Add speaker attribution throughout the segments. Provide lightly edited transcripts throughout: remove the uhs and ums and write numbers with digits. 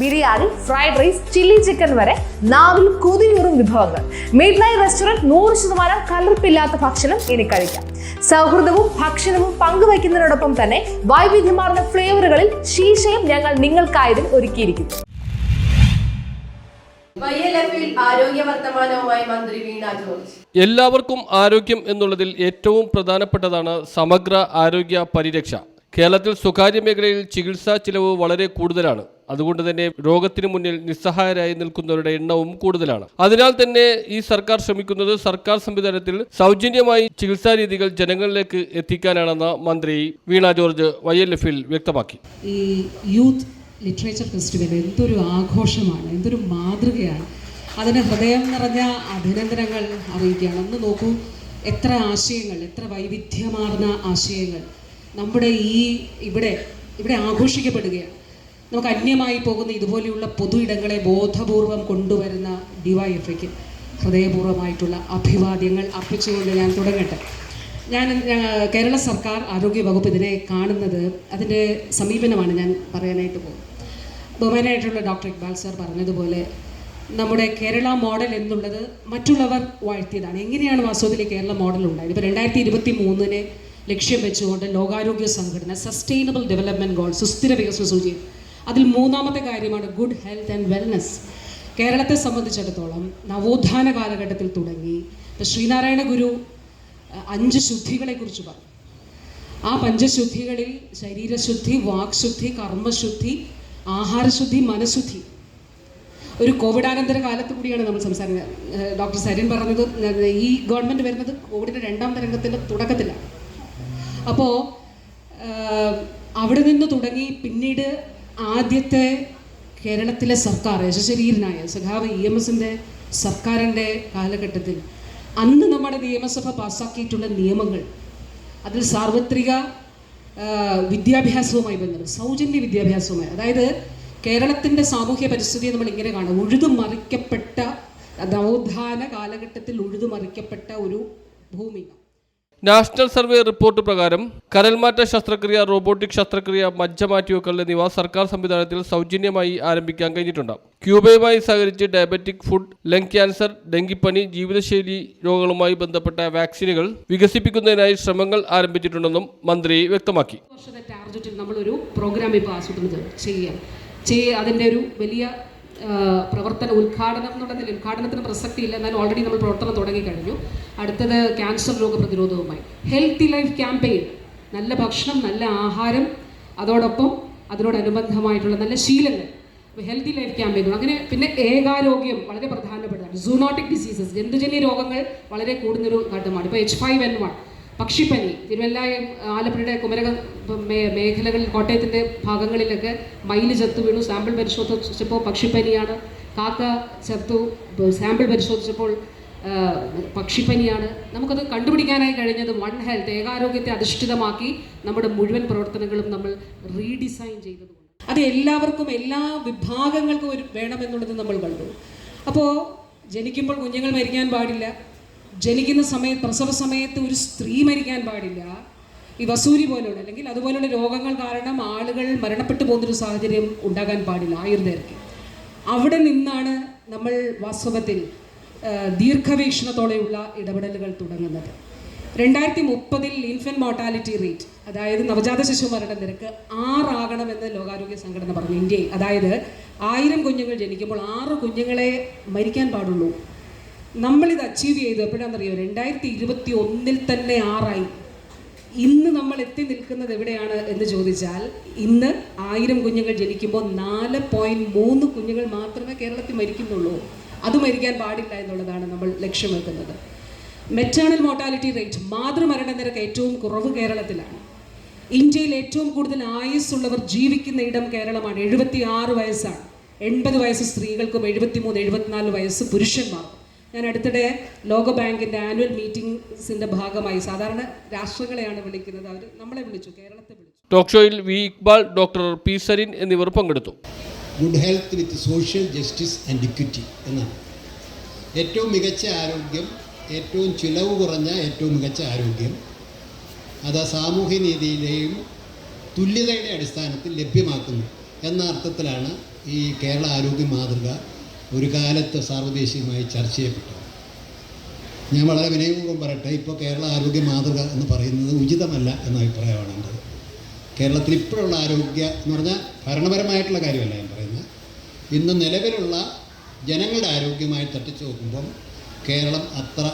Speaker 1: Biryani, fried rice, chilli chicken വരെ നാവിൽ കൊതിയൂറും വിഭവങ്ങൾ. മിഡ് നൈറ്റ് റെസ്റ്റോറന്റ് 100% കലർപ്പില്ലാത്ത ഭക്ഷണം ഇനി കഴിക്കാം. സൗഹൃദവും ഭക്ഷണവും പങ്കുവയ്ക്കുന്നതിനോടൊപ്പം തന്നെ വൈവിധ്യമാർന്ന ഫ്ലേവറുകളിൽ ശീശയും ഞങ്ങൾ നിങ്ങൾക്കായും ഒരുക്കിയിരിക്കുന്നു.
Speaker 2: ആരോഗ്യ വർത്തമാനവുമായി മന്ത്രി വീണ ജോർജ്.
Speaker 3: എല്ലാവർക്കും ആരോഗ്യം എന്നുള്ളതിൽ ഏറ്റവും പ്രധാനപ്പെട്ടതാണ് സമഗ്ര ആരോഗ്യ പരിരക്ഷ. കേരളത്തിൽ സ്വകാര്യ മേഖലയിൽ ചികിത്സാ ചിലവ് വളരെ കൂടുതലാണ്. അതുകൊണ്ട് തന്നെ രോഗത്തിന് മുന്നിൽ നിസ്സഹായരായി നിൽക്കുന്നവരുടെ എണ്ണവും കൂടുതലാണ്. അതിനാൽ തന്നെ ഈ സർക്കാർ ശ്രമിക്കുന്നത് സർക്കാർ സംവിധാനത്തിൽ സൗജന്യമായി ചികിത്സാ രീതികൾ ജനങ്ങളിലേക്ക് എത്തിക്കാനാണെന്ന് മന്ത്രി വീണ ജോർജ് YLF-ൽ വ്യക്തമാക്കി.
Speaker 4: ഈ യൂത്ത് ലിറ്ററേച്ചർ ഫെസ്റ്റിവൽ എന്തൊരു ആഘോഷമാണ്, എന്തൊരു മാതൃകയാണ്. അതിന് ഹൃദയം നിറഞ്ഞ അഭിനന്ദനങ്ങൾ അറിയിക്കുകയാണ്. ഒന്ന് നോക്കൂ, എത്ര ആശയങ്ങൾ, എത്ര വൈവിധ്യമാർന്ന ആശയങ്ങൾ നമ്മുടെ ഇവിടെ ആഘോഷിക്കപ്പെടുകയാണ്. നമുക്ക് അന്യമായി പോകുന്ന ഇതുപോലെയുള്ള പൊതു ഇടങ്ങളെ ബോധപൂർവം കൊണ്ടുവരുന്ന DYFIക്ക് ഹൃദയപൂർവ്വമായിട്ടുള്ള അഭിവാദ്യങ്ങൾ അർപ്പിച്ചുകൊണ്ട് ഞാൻ തുടങ്ങട്ടെ. കേരള സർക്കാർ ആരോഗ്യ വകുപ്പ് ഇതിനെ കാണുന്നത്, അതിൻ്റെ സമീപനമാണ് ഞാൻ പറയാനായിട്ട് പോകുന്നത്. ബഹുമാനായിട്ടുള്ള ഡോക്ടർ ഇക്ബാൽ സാർ പറഞ്ഞതുപോലെ നമ്മുടെ കേരള മോഡൽ എന്നുള്ളത് മറ്റുള്ളവർ വാഴ്ത്തിയതാണ്. എങ്ങനെയാണ് വാസ്തവത്തിൽ കേരള മോഡൽ ഉണ്ടായത്? ഇപ്പോൾ 2023 ലക്ഷ്യം വെച്ചുകൊണ്ട് ലോകാരോഗ്യ സംഘടന സസ്റ്റൈനബിൾ ഡെവലപ്മെൻറ്റ് ഗോൾ, സുസ്ഥിര വികസന സൂചി, അതിൽ 3ാമത്തെ കാര്യമാണ് ഗുഡ് ഹെൽത്ത് ആൻഡ് വെൽനസ്. കേരളത്തെ സംബന്ധിച്ചിടത്തോളം നവോത്ഥാന കാലഘട്ടത്തിൽ തുടങ്ങി ശ്രീനാരായണ ഗുരു 5 ശുദ്ധികളെക്കുറിച്ച് പറഞ്ഞു. ആ പഞ്ചശുദ്ധികളിൽ ശരീരശുദ്ധി, വാക്ശുദ്ധി, കർമ്മശുദ്ധി, ആഹാരശുദ്ധി, മനഃശുദ്ധി. ഒരു കോവിഡാനന്തര കാലത്ത് കൂടിയാണ് നമ്മൾ സംസാരിക്കുന്നത്. ഡോക്ടർ സരിൻ പറഞ്ഞത്, ഈ ഗവൺമെൻറ് വരുന്നത് കോവിഡിൻ്റെ 2ാം തരംഗത്തിൻ്റെ തുടക്കത്തിലാണ്. അപ്പോൾ അവിടെ നിന്ന് തുടങ്ങി പിന്നീട് ആദ്യത്തെ കേരളത്തിലെ സർക്കാർ യശശരീരനായ സഖാവ് EMSൻ്റെ സർക്കാരിൻ്റെ കാലഘട്ടത്തിൽ അന്ന് നമ്മുടെ നിയമസഭ പാസ്സാക്കിയിട്ടുള്ള നിയമങ്ങൾ, അതിൽ സാർവത്രിക വിദ്യാഭ്യാസവുമായി ബന്ധപ്പെട്ട് സൗജന്യ വിദ്യാഭ്യാസവുമായി, അതായത് കേരളത്തിൻ്റെ സാമൂഹ്യ പരിസ്ഥിതിയെ നമ്മൾ ഇങ്ങനെ കാണും, ഉഴുതുമറിക്കപ്പെട്ട നവോത്ഥാന കാലഘട്ടത്തിൽ ഉഴുതുമറിക്കപ്പെട്ട ഒരു ഭൂമി.
Speaker 3: നാഷണൽ സർവേ റിപ്പോർട്ട് പ്രകാരം കരൽമാറ്റ ശസ്ത്രക്രിയ, റോബോട്ടിക് ശസ്ത്രക്രിയ, മജ്ജ മാറ്റിവെക്കൽ എന്നിവ സർക്കാർ സംവിധാനത്തിൽ സൗജന്യമായി ആരംഭിക്കാൻ കഴിഞ്ഞിട്ടുണ്ട്. ക്യൂബയുമായി സഹകരിച്ച് ഡയബറ്റിക് ഫുഡ്, ലങ് ക്യാൻസർ, ഡെങ്കിപ്പനി, ജീവിതശൈലി രോഗങ്ങളുമായി ബന്ധപ്പെട്ട വാക്സിനുകൾ വികസിപ്പിക്കുന്നതിനായി ശ്രമങ്ങൾ ആരംഭിച്ചിട്ടുണ്ടെന്നും മന്ത്രി വ്യക്തമാക്കി.
Speaker 4: വർഷത്തെ ടാർഗറ്റിൽ നമ്മളൊരു പ്രോഗ്രാം ഇപ്പോൾ ആസൂത്രണം ചെയ്യാം. അതിൻ്റെ ഒരു വലിയ ഉദ്ഘാടനം എന്നുള്ളതിൽ ഉദ്ഘാടനത്തിന് പ്രസക്തിയില്ല, എന്നാലും ഓൾറെഡി നമ്മൾ പ്രവർത്തനം തുടങ്ങിക്കഴിഞ്ഞു. അടുത്തത് ക്യാൻസർ രോഗ പ്രതിരോധവുമായി ഹെൽത്തി ലൈഫ് ക്യാമ്പയിൻ, നല്ല ഭക്ഷണം, നല്ല ആഹാരം, അതോടൊപ്പം അതിനോടനുബന്ധമായിട്ടുള്ള നല്ല ശീലങ്ങൾ, ഹെൽത്തി ലൈഫ് ക്യാമ്പയിൻ. അങ്ങനെ പിന്നെ ഏകാരോഗ്യം വളരെ പ്രധാനപ്പെട്ടതാണ്. സൂനോട്ടിക് ഡിസീസസ്, ജന്തുജന്യ രോഗങ്ങൾ വളരെ കൂടുന്നൊരു ഘട്ടമാണ്. ഇപ്പോൾ H5N1, പക്ഷിപ്പനി, തിരുവല്ല, ആലപ്പുഴയുടെ കുമരകം മേഖലകളിൽ, കോട്ടയത്തിൻ്റെ ഭാഗങ്ങളിലൊക്കെ മയിൽ ചത്തു വീണു, സാമ്പിൾ പരിശോധിച്ചപ്പോൾ പക്ഷിപ്പനിയാണ്. കാക്ക ചത്തു, സാമ്പിൾ പരിശോധിച്ചപ്പോൾ പക്ഷിപ്പനിയാണ്. നമുക്കത് കണ്ടുപിടിക്കാനായി കഴിഞ്ഞത് വൺ ഹെൽത്ത്, ഏകാരോഗ്യത്തെ അധിഷ്ഠിതമാക്കി നമ്മുടെ മുഴുവൻ പ്രവർത്തനങ്ങളും നമ്മൾ റീഡിസൈൻ ചെയ്തതുകൊണ്ട് അത് എല്ലാവർക്കും, എല്ലാ വിഭാഗങ്ങൾക്കും വേണമെന്നുള്ളത് നമ്മൾ കണ്ടു. അപ്പോൾ ജനിക്കുമ്പോൾ കുഞ്ഞുങ്ങൾ മരിക്കാൻ പാടില്ല, ജനിക്കുന്ന പ്രസവ സമയത്ത് ഒരു സ്ത്രീ മരിക്കാൻ പാടില്ല, ഈ വസൂരി പോലെയുള്ള അല്ലെങ്കിൽ അതുപോലെയുള്ള രോഗങ്ങൾ കാരണം ആളുകൾ മരണപ്പെട്ടു പോകുന്നൊരു സാഹചര്യം ഉണ്ടാകാൻ പാടില്ല, ആയുർദൈർഘ്യം. അവിടെ നിന്നാണ് നമ്മൾ വാസ്തവത്തിൽ ദീർഘവീക്ഷണത്തോടെയുള്ള ഇടപെടലുകൾ തുടങ്ങുന്നത്. 2030 ഇൻഫൻറ്റ് മോർട്ടാലിറ്റി റേറ്റ്, അതായത് നവജാത ശിശു മരണ നിരക്ക് 6 ആകണമെന്ന് ലോകാരോഗ്യ സംഘടന പറഞ്ഞു. ഇന്ത്യയിൽ, അതായത് 1000 കുഞ്ഞുങ്ങൾ ജനിക്കുമ്പോൾ 6 കുഞ്ഞുങ്ങളെ മരിക്കാൻ പാടുള്ളൂ. നമ്മളിത് അച്ചീവ് ചെയ്തു എപ്പോഴാണെന്നറിയോ? 2021 തന്നെ 6ആയി. ഇന്ന് നമ്മൾ എത്തി നിൽക്കുന്നത് എവിടെയാണ് എന്ന് ചോദിച്ചാൽ, ഇന്ന് 1000 കുഞ്ഞുങ്ങൾ ജനിക്കുമ്പോൾ 4.3 കുഞ്ഞുങ്ങൾ മാത്രമേ കേരളത്തിൽ മരിക്കുന്നുള്ളൂ. അത് മരിക്കാൻ പാടില്ല എന്നുള്ളതാണ് നമ്മൾ ലക്ഷ്യം വെക്കുന്നത്. മെറ്റേണൽ മോർട്ടാലിറ്റി റേറ്റ്, മാതൃമരണ നിരക്ക് ഏറ്റവും കുറവ് കേരളത്തിലാണ്. ഇന്ത്യയിൽ ഏറ്റവും കൂടുതൽ ആയുസ്സുള്ളവർ ജീവിക്കുന്ന ഇടം കേരളമാണ്. 76 വയസ്സാണ്. 80 വയസ്സ് സ്ത്രീകൾക്കും 73-74 വയസ്സ് പുരുഷന്മാർക്കും. ഞാൻ അടുത്തിടെ ലോകബാങ്കിൻ്റെ ആനുവൽ മീറ്റിംഗ്സിൻ്റെ ഭാഗമായി, സാധാരണ രാഷ്ട്രങ്ങളെയാണ് വിളിക്കുന്നത്, അവർ നമ്മളെ വിളിച്ചു, കേരളത്തെ വിളിച്ചു.
Speaker 3: ടോക്ക് ഷോയിൽ V Iqbal, doctor P Sarin എന്നിവർ പങ്കെടുത്തു.
Speaker 5: Good health with social justice and equity എന്നാണ്. ഏറ്റവും മികച്ച ആരോഗ്യം, ഏറ്റവും ചിലവ് കുറഞ്ഞ ഏറ്റവും മികച്ച ആരോഗ്യം, അത് സാമൂഹ്യനീതിയിലെയും തുല്യതയുടെ അടിസ്ഥാനത്തിൽ ലഭ്യമാക്കുന്നു എന്ന അർത്ഥത്തിലാണ് ഈ കേരള ആരോഗ്യ മാതൃക ഒരു കാലത്ത് സാർവദേശീയമായി ചർച്ച ചെയ്യപ്പെട്ടു. ഞാൻ വളരെ വിനയപൂർവ്വം പറയട്ടെ, ഇപ്പോൾ കേരള ആരോഗ്യ മാതൃക എന്ന് പറയുന്നത് ഉചിതമല്ല എന്ന അഭിപ്രായമാണ് എൻ്റെ. കേരളത്തിൽ ഇപ്പോഴുള്ള ആരോഗ്യ എന്ന് പറഞ്ഞാൽ ഭരണപരമായിട്ടുള്ള കാര്യമല്ല ഞാൻ പറയുന്നത്, ഇന്ന് നിലവിലുള്ള ജനങ്ങളുടെ ആരോഗ്യമായി തട്ടിച്ചു നോക്കുമ്പം കേരളം അത്ര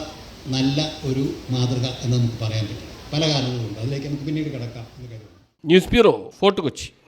Speaker 5: നല്ല ഒരു മാതൃക എന്ന് നമുക്ക് പറയാൻ പറ്റും. പല കാരണങ്ങളുണ്ട്, അതിലേക്ക് നമുക്ക് പിന്നീട് കിടക്കാം എന്ന് കരുതുന്നു.
Speaker 3: News bureau, fort Kochi.